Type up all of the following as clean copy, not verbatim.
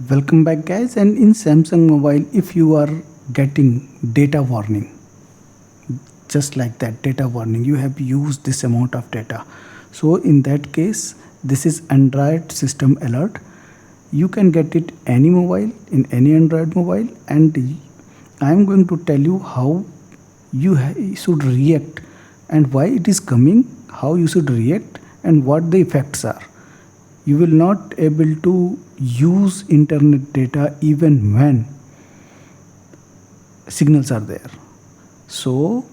Welcome back guys. And in Samsung mobile, if you are getting data warning, just like that data warning, you have used this amount of data, so in that case this is Android system alert. You can get it any mobile, in any Android mobile, and I am going to tell you how you should react and why it is coming, how you should react and what the effects are. You will not able to use internet data even when signals are there. So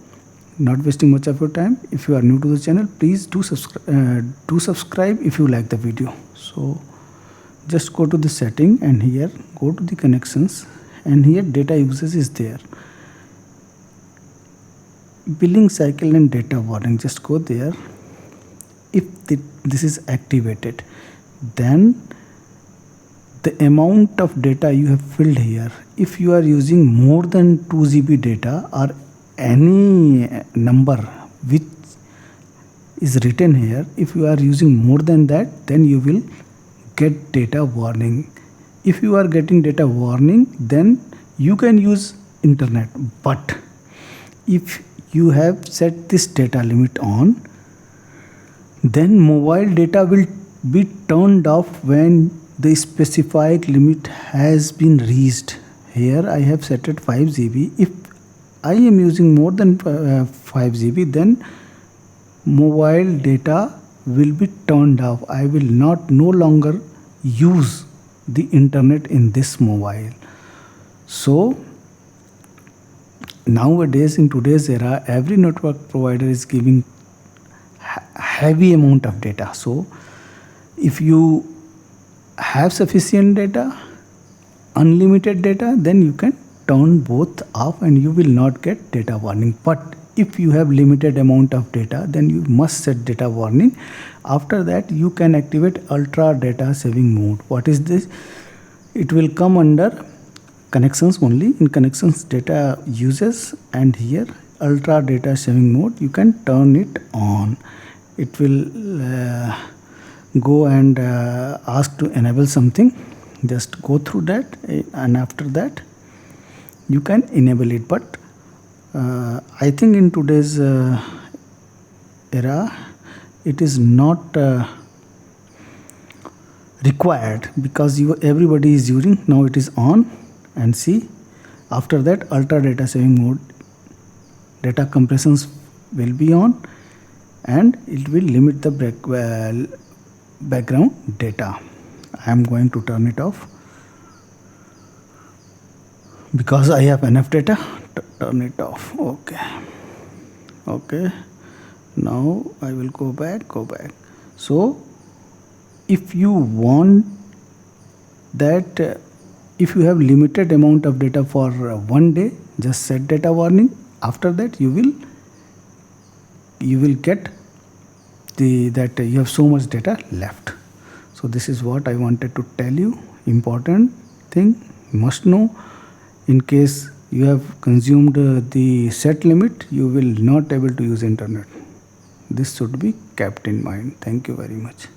not wasting much of your time, if you are new to the channel, please do subscribe if you like the video. So just go to the setting and here go to the connections, and here data usage is there, billing cycle and data warning. Just go there. If this is activated, then the amount of data you have filled here, if you are using more than 2 GB data or any number which is written here, if you are using more than that, then you will get data warning. If you are getting data warning, then you can use internet. But if you have set this data limit on, then mobile data will be turned off when the specified limit has been reached. Here I have set it 5 GB. If I am using more than 5 GB, then mobile data will be turned off. I will no longer use the internet in this mobile. So nowadays, in today's era, every network provider is giving heavy amount of data. So if you have sufficient data, unlimited data, then you can turn both off and you will not get data warning. But if you have limited amount of data, then you must set data warning. After that, you can activate ultra data saving mode. What is this? It will come under connections only. In connections, data uses, and here ultra data saving mode, you can turn it on. It will go and ask to enable something. Just go through that, and after that you can enable it. But I think in today's era it is not required, because everybody is using. Now it is on, and see, after that ultra data saving mode, data compressions will be on and it will limit the background data. I am going to turn it off because I have enough data. Turn it off. Okay, now I will go back. So if you want that, if you have limited amount of data for one day, just set data warning. After that you will get that you have so much data left. So this is what I wanted to tell you. Important thing you must know. In case you have consumed the set limit, you will not able to use internet. This should be kept in mind. Thank you very much.